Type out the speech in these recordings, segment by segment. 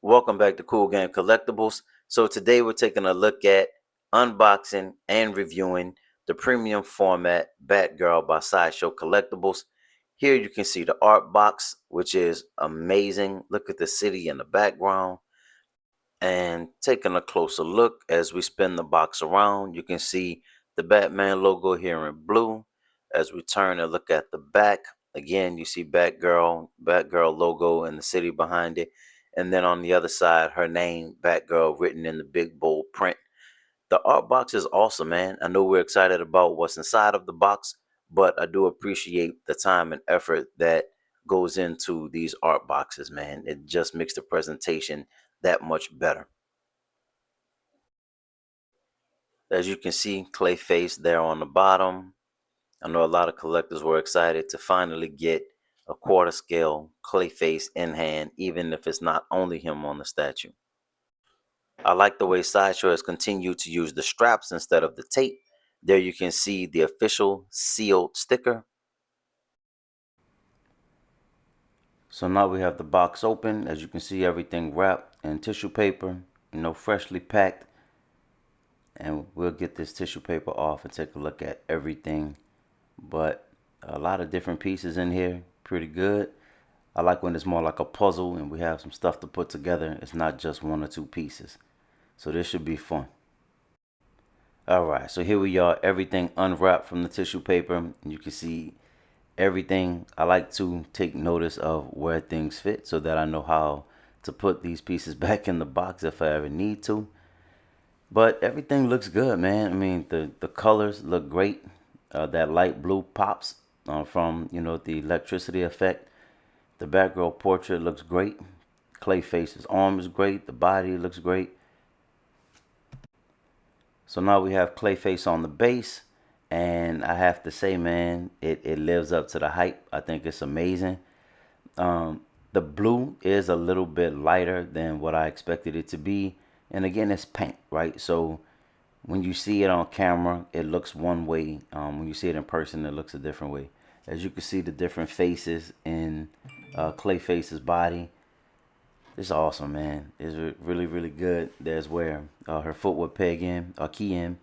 Welcome back to Cool Game Collectibles. So today we're taking a look at unboxing and reviewing the premium format Batgirl by Sideshow Collectibles. Here you can see the art box, which is amazing. Look at the city in the background. And taking a closer look as we spin the box around, you can see the Batman logo here in blue. As we turn and look at the back, again, you see Batgirl logo and the city behind it. And then on the other side, her name, Batgirl, written in the big bold print. The art box is awesome, man. I know we're excited about what's inside of the box, but I do appreciate the time and effort that goes into these art boxes, man. It just makes the presentation that much better. As you can see, Clayface there on the bottom. I know a lot of collectors were excited to finally get a quarter scale Clayface in hand, even if it's not only him on the statue. I like the way Sideshow has continued to use the straps instead of the tape. There you can see the official sealed sticker. So now we have the box open. As you can see, everything wrapped in tissue paper, freshly packed. And we'll get this tissue paper off and take a look at everything. But a lot of different pieces in here, pretty good. I like when it's more like a puzzle and we have some stuff to put together. It's not just one or two pieces. So this should be fun. Alright, so here we are, everything unwrapped from the tissue paper. You can see everything. I like to take notice of where things fit so that I know how to put these pieces back in the box if I ever need to. But everything looks good, man. I mean, the colors look great. That light blue pops from, the electricity effect. The Batgirl portrait looks great. Clayface's arm is great. The body looks great. So now we have Clayface on the base. And I have to say, man, it lives up to the hype. I think it's amazing. The blue is a little bit lighter than what I expected it to be. And again, it's paint, right? So when you see it on camera, it looks one way. When you see it in person, it looks a different way. As you can see, the different faces in Clayface's body. It's awesome, man. It's really, really good. There's where her foot would peg in, or key in.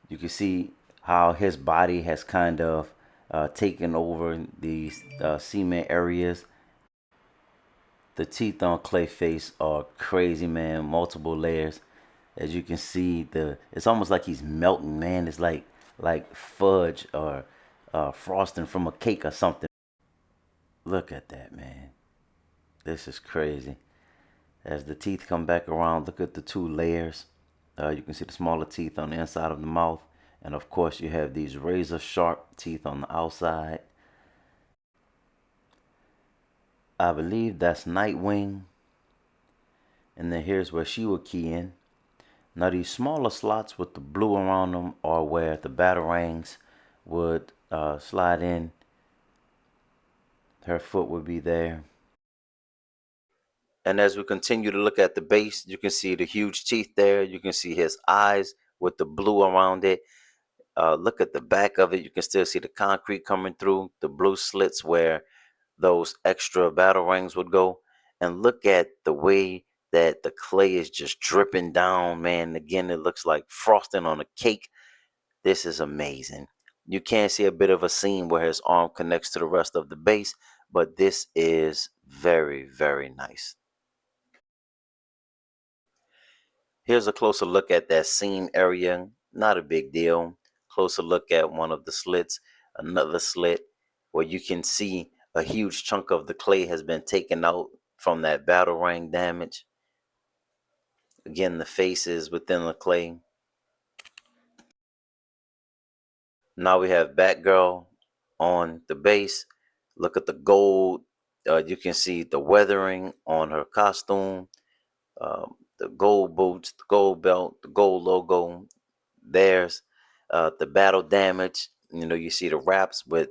You can see how his body has kind of taken over these cement areas. The teeth on Clayface are crazy, man. Multiple layers. As you can see, it's almost like he's melting, man. It's like fudge or frosting from a cake or something. Look at that, man. This is crazy. As the teeth come back around, look at the two layers. You can see the smaller teeth on the inside of the mouth. And of course, you have these razor sharp teeth on the outside. I believe that's Nightwing. And then here's where she would key in. Now these smaller slots with the blue around them are where the batarangs would slide in. Her foot would be there. And as we continue to look at the base, you can see the huge teeth there. You can see his eyes with the blue around it. Look at the back of it. You can still see the concrete coming through, the blue slits where those extra batarangs would go. And look at the way that the clay is just dripping down, man. Again, it looks like frosting on a cake. This is amazing. You can see a bit of a seam where his arm connects to the rest of the base, but this is very, very nice. Here's a closer look at that seam area. Not a big deal. Closer look at one of the slits, another slit where you can see a huge chunk of the clay has been taken out from that batarang damage. Again, the face is within the clay. Now we have Batgirl on the base. Look at the gold. You can see the weathering on her costume. The gold boots, the gold belt, the gold logo. There's the battle damage. You see the wraps with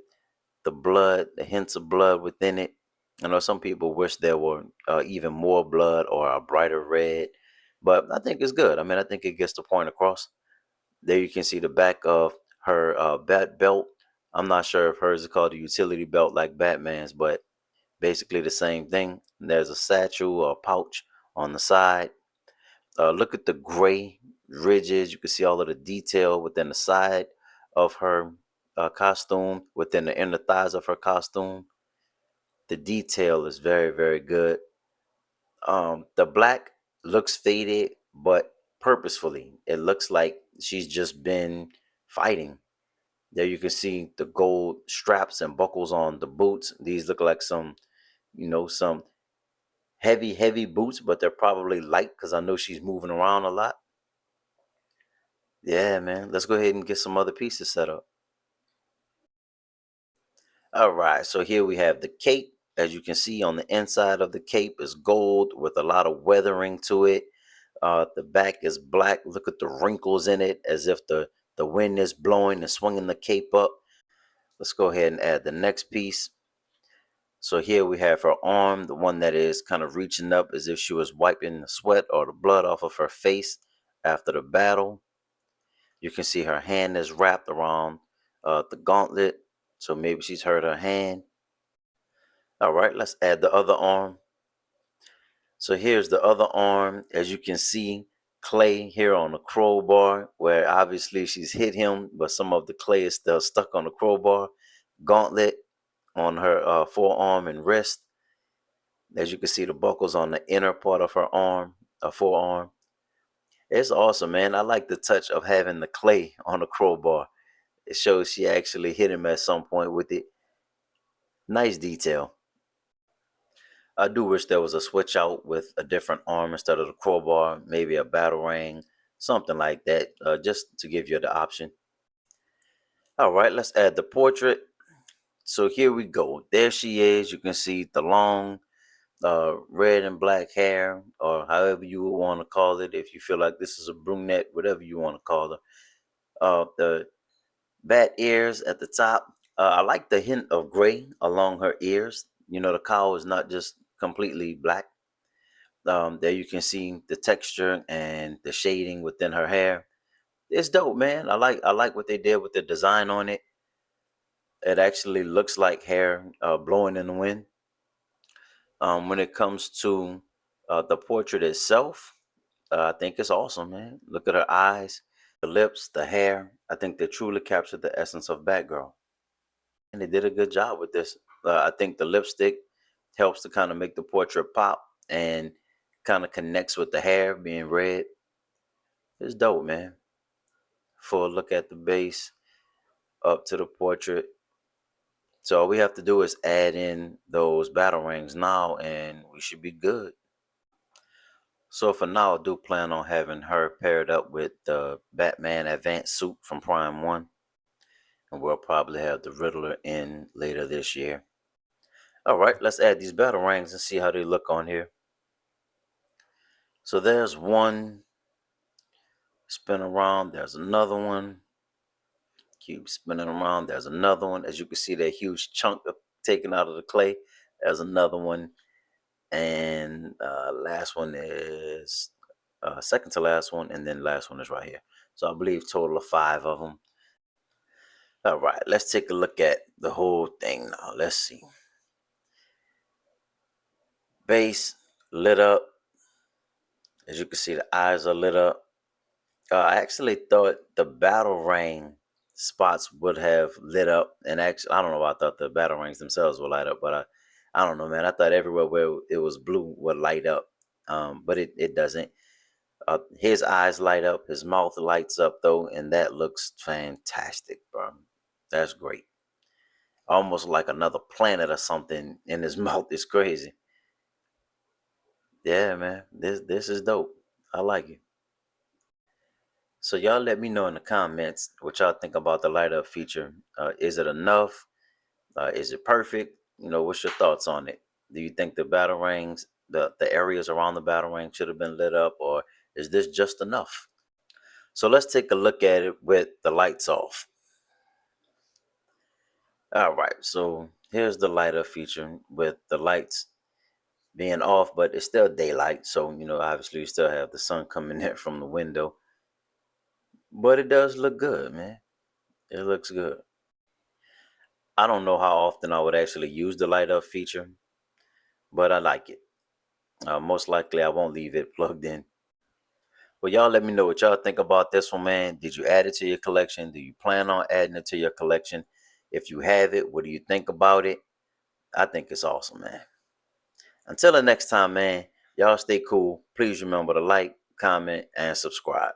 the blood, the hints of blood within it. I know some people wish there were even more blood or a brighter red, but I think it's good. I mean, I think it gets the point across. There you can see the back of her bat belt. I'm not sure if hers is called a utility belt like Batman's, but basically the same thing. There's a satchel or a pouch on the side. Look at the gray ridges. You can see all of the detail within the side of her costume, within the inner thighs of her costume. The detail is very, very good. The black looks faded, but purposefully. It looks like she's just been fighting. There you can see the gold straps and buckles on the boots. These look like some heavy, heavy boots, but they're probably light because I know she's moving around a lot. Yeah, man. Let's go ahead and get some other pieces set up. All right, so here we have the cape. As you can see on the inside of the cape is gold with a lot of weathering to it. The back is black. Look at the wrinkles in it as if the wind is blowing and swinging the cape up. Let's go ahead and add the next piece. So here we have her arm, the one that is kind of reaching up as if she was wiping the sweat or the blood off of her face after the battle. You can see her hand is wrapped around the gauntlet. So maybe she's hurt her hand. All right, let's add the other arm. So here's the other arm. As you can see, clay here on the crowbar, where obviously she's hit him, but some of the clay is still stuck on the crowbar. Gauntlet on her forearm and wrist. As you can see, the buckles on the inner part of her arm, forearm. It's awesome, man. I like the touch of having the clay on the crowbar. It shows she actually hit him at some point with it. Nice detail. I do wish there was a switch out with a different arm instead of the crowbar, maybe a battle ring, something like that, just to give you the option. All right, let's add the portrait. So here we go. There she is. You can see the long red and black hair, or however you would want to call it. If you feel like this is a brunette, whatever you want to call her. The bat ears at the top. I like the hint of gray along her ears. You know, the cowl is not just completely black. There you can see the texture and the shading within her hair. It's dope, man. I like what they did with the design on it. It actually looks like hair blowing in the wind. When it comes to the portrait itself, I think it's awesome, man. Look at her eyes, the lips, the hair. I think they truly captured the essence of Batgirl, and they did a good job with this. I think the lipstick helps to kind of make the portrait pop and kind of connects with the hair being red. It's dope, man. Full look at the base up to the portrait. So all we have to do is add in those battle rings now and we should be good. So for now, I do plan on having her paired up with the Batman advanced suit from Prime 1. And we'll probably have the Riddler in later this year. All right, let's add these battle rings and see how they look on here. So there's one. Spin around, there's another one. Keep spinning around, there's another one. As you can see, that huge chunk of taken out of the clay. There's another one. And last one is second to last one, and then last one is right here. So I believe total of 5 of them. All right, let's take a look at the whole thing now. Let's see. Base lit up. As you can see, the eyes are lit up. I actually thought the battle ring spots would have lit up, and actually, I don't know. I thought the battle rings themselves would light up, but I don't know, man. I thought everywhere where it was blue would light up, but it doesn't. His eyes light up, his mouth lights up though, and that looks fantastic, bro. That's great. Almost like another planet or something in his mouth. It's crazy. Yeah, man. This is dope. I like it. So y'all let me know in the comments what y'all think about the light up feature. Is it enough? Is it perfect? You know, what's your thoughts on it? Do you think the battle rings, the areas around the battle ring should have been lit up, or is this just enough? So let's take a look at it with the lights off. All right, so here's the light up feature with the lights being off, but it's still daylight. So, you know, obviously you still have the sun coming in from the window, but it does look good, man. It looks good. I don't know how often I would actually use the light up feature, but I like it. Most likely, I won't leave it plugged in. But y'all let me know what y'all think about this one, man. Did you add it to your collection? Do you plan on adding it to your collection? If you have it, what do you think about it? I think it's awesome, man. Until the next time, man, y'all stay cool. Please remember to like, comment, and subscribe.